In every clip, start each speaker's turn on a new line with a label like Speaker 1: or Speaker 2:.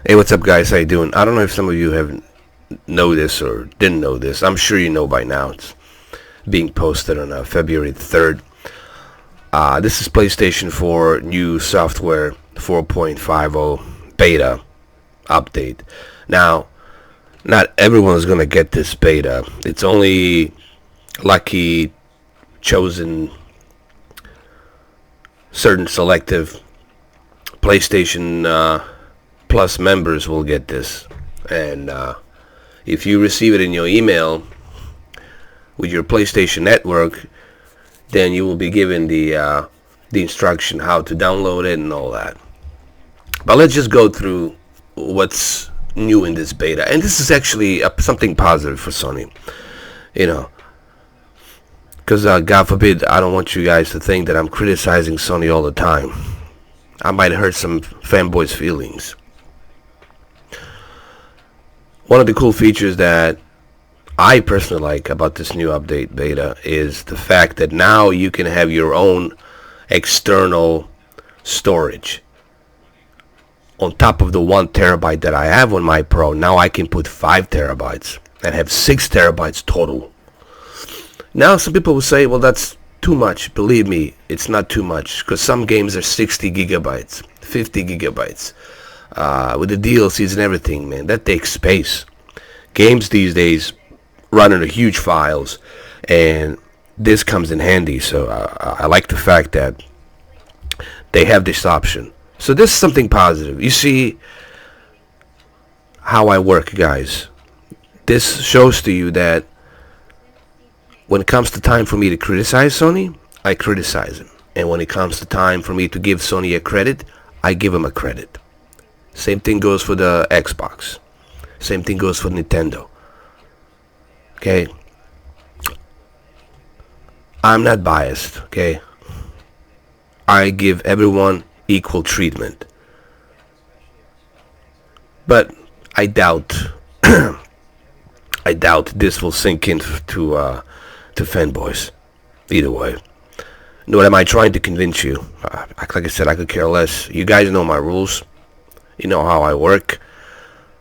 Speaker 1: Hey, what's up, guys? How you doing? I don't know if some of you have know this or didn't know this. I'm sure you know by now. It's being posted on February 3rd. This is PlayStation 4 new software 4.50 beta update. Now, not everyone's gonna get this beta. It's only lucky, chosen, certain selective PlayStation Plus members will get this. And if you receive it in your email with your PlayStation Network, then you will be given the instruction how to download it and all that. But let's just go through what's new in this beta. And this is actually something positive for Sony, you know, because God forbid, I don't want you guys to think that I'm criticizing Sony all the time. I might hurt some fanboys' feelings. One of the cool features that I personally like about this new update beta is the fact that now you can have your own external storage. On top of the 1 terabyte that I have on my Pro, now I can put 5 terabytes and have 6 terabytes total. Now some people will say, well, that's too much. Believe me, it's not too much, because some games are 60 gigabytes, 50 gigabytes. With the DLCs and everything, man, that takes space. Games these days run into huge files, and this comes in handy. So I like the fact that they have this option. So this is something positive. You see how I work, guys. This shows to you that when it comes to time for me to criticize Sony, I criticize them. And when it comes to time for me to give Sony a credit, I give them a credit. Same thing goes for the Xbox. Same thing goes for Nintendo. Okay? I'm not biased, okay? I give everyone equal treatment. But I doubt I doubt this will sink in to fanboys. Either way. What am I trying to convince you? Like I said, I could care less. You guys know my rules. You know how I work.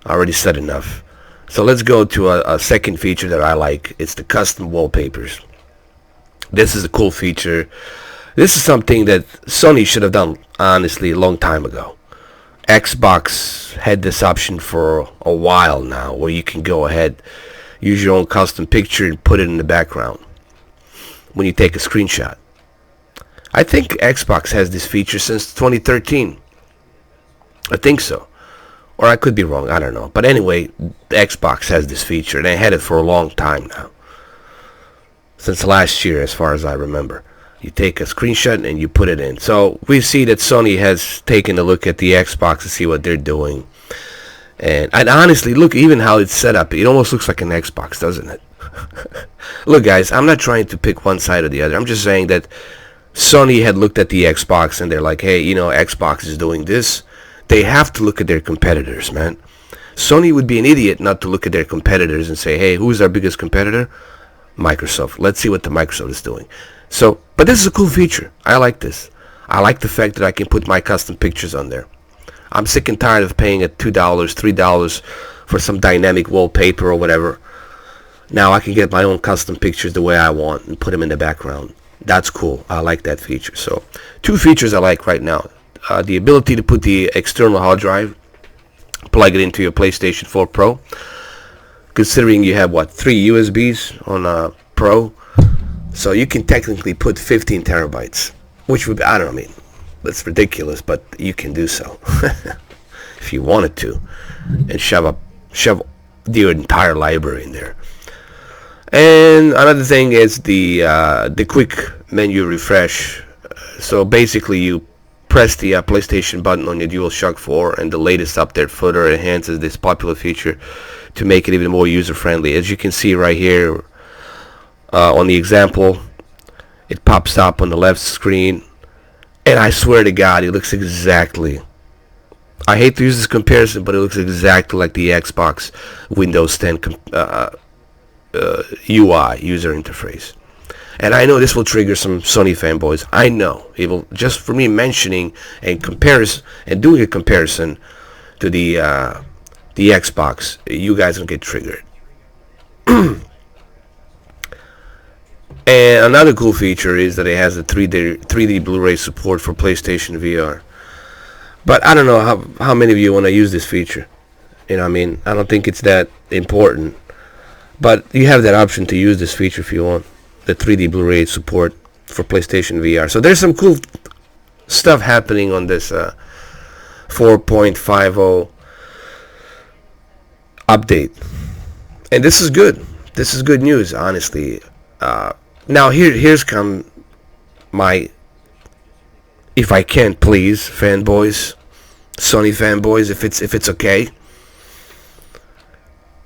Speaker 1: I already said enough. So let's go to a second feature that I like. It's the custom wallpapers. This is a cool feature. This is something that Sony should have done, honestly, a long time ago. Xbox had this option for a while now, where you can go ahead, use your own custom picture and put it in the background when you take a screenshot. I think Xbox has this feature since 2013. I think so. Or I could be wrong, I don't know. But anyway, Xbox has this feature, and they had it for a long time now. Since last year, as far as I remember. You take a screenshot and you put it in. So we see that Sony has taken a look at the Xbox to see what they're doing. And honestly, look, even how it's set up, it almost looks like an Xbox, doesn't it? Look, guys, I'm not trying to pick one side or the other. I'm just saying that Sony had looked at the Xbox and they're like, hey, you know, Xbox is doing this. They have to look at their competitors, man. Sony would be an idiot not to look at their competitors and say, hey, who's our biggest competitor? Microsoft. Let's see what the Microsoft is doing. So, but this is a cool feature. I like this. I like the fact that I can put my custom pictures on there. I'm sick and tired of paying at $2, $3 for some dynamic wallpaper or whatever. Now I can get my own custom pictures the way I want and put them in the background. That's cool. I like that feature. So, 2 features I like right now. The ability to put the external hard drive, plug it into your PlayStation 4 Pro. Considering you have, 3 USBs on a Pro. So you can technically put 15 terabytes. Which would be, I don't know, that's ridiculous, but you can do so. If you wanted to. And shove the entire library in there. And another thing is the quick menu refresh. So basically you press the PlayStation button on your DualShock 4, and the latest update further enhances this popular feature to make it even more user-friendly. As you can see right here on the example, it pops up on the left screen, and I swear to God, it looks exactly, I hate to use this comparison, but it looks exactly like the Xbox Windows 10 UI, user interface. And I know this will trigger some Sony fanboys. I know. It will, just for me mentioning and doing a comparison to the Xbox, you guys don't get triggered. And another cool feature is that it has a 3D Blu-ray support for PlayStation VR. But I don't know how many of you want to use this feature. You know what I mean? I don't think it's that important. But you have that option to use this feature if you want. The 3D Blu-ray support for PlayStation VR. So there's some cool stuff happening on this 4.50 update. And this is good. This is good news, honestly. Now here's come my, if I can please, fanboys, Sony fanboys, if it's okay.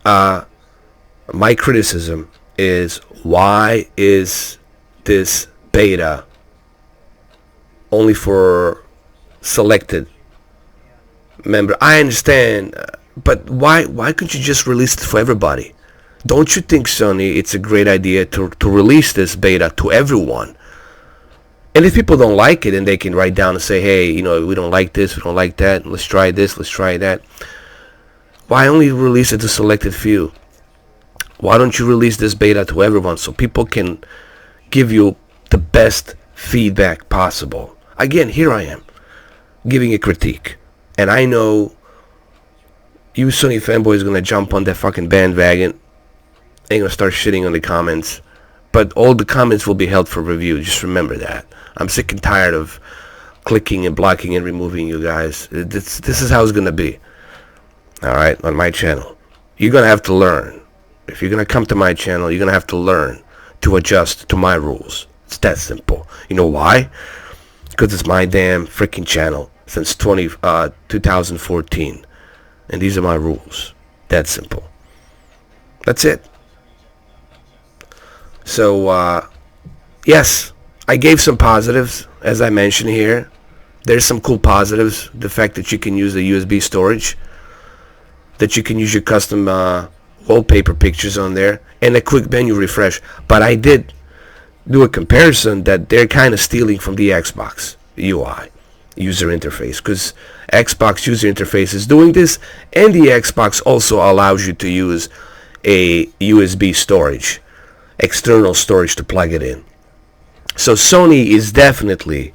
Speaker 1: My criticism is, why is this beta only for selected member? I understand, but why couldn't you just release it for everybody? Don't you think, Sony, it's a great idea to release this beta to everyone? And if people don't like it, then they can write down and say, hey, you know, we don't like this, we don't like that, let's try this, let's try that. Why only release it to selected few? Why don't you release this beta to everyone so people can give you the best feedback possible? Again, here I am, giving a critique. And I know you Sony fanboys are going to jump on that fucking bandwagon. They're going to start shitting on the comments. But all the comments will be held for review. Just remember that. I'm sick and tired of clicking and blocking and removing you guys. This is how it's going to be. Alright, on my channel. You're going to have to learn. If you're going to come to my channel, you're going to have to learn to adjust to my rules. It's that simple. You know why? Because it's my damn freaking channel since 2014. And these are my rules. That simple. That's it. So, yes, I gave some positives, as I mentioned here. There's some cool positives. The fact that you can use the USB storage, that you can use your custom wallpaper pictures on there, and a quick menu refresh. But I did do a comparison that they're kind of stealing from the Xbox UI user interface, because Xbox user interface is doing this, and the Xbox also allows you to use a USB storage, external storage, to plug it in. So Sony is definitely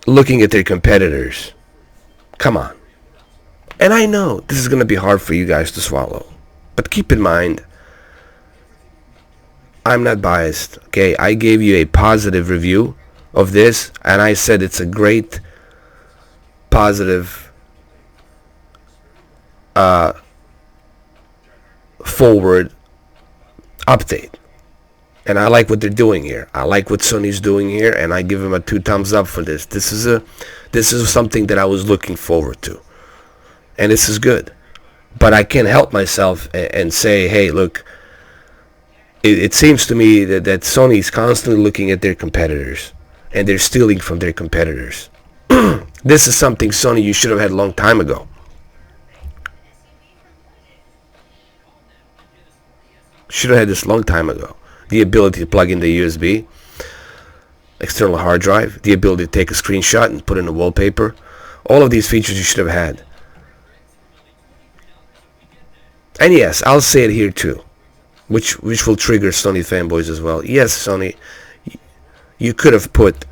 Speaker 1: looking at their competitors. Come on. And I know this is going to be hard for you guys to swallow, but keep in mind, I'm not biased, okay? I gave you a positive review of this, and I said it's a great positive forward update. And I like what they're doing here. I like what Sony's doing here, and I give them a 2 thumbs up for this. This is something that I was looking forward to. And this is good. But I can't help myself and say, hey, look, it seems to me that Sony's constantly looking at their competitors, and they're stealing from their competitors. This is something, Sony, you should have had a long time ago. Should have had this long time ago. The ability to plug in the USB, external hard drive, the ability to take a screenshot and put in a wallpaper. All of these features you should have had. And yes, I'll say it here too, which will trigger Sony fanboys as well. Yes, Sony, you could have put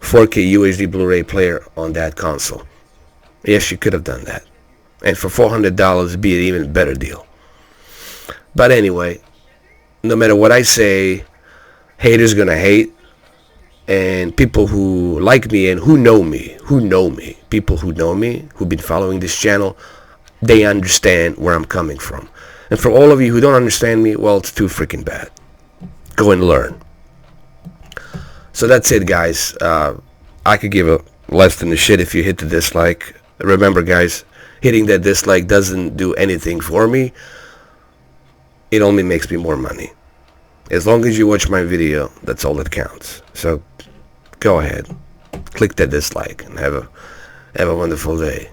Speaker 1: 4K UHD Blu-ray player on that console. Yes, you could have done that. And for $400, it'd be an even better deal. But anyway, no matter what I say, haters gonna hate. And people who like me and who know me, people who know me, who've been following this channel, they understand where I'm coming from. And for all of you who don't understand me, well, it's too freaking bad. Go and learn. So that's it, guys. I could give a less than a shit if you hit the dislike. Remember, guys, hitting that dislike doesn't do anything for me. It only makes me more money. As long as you watch my video, that's all that counts. So go ahead, click that dislike, and have a wonderful day.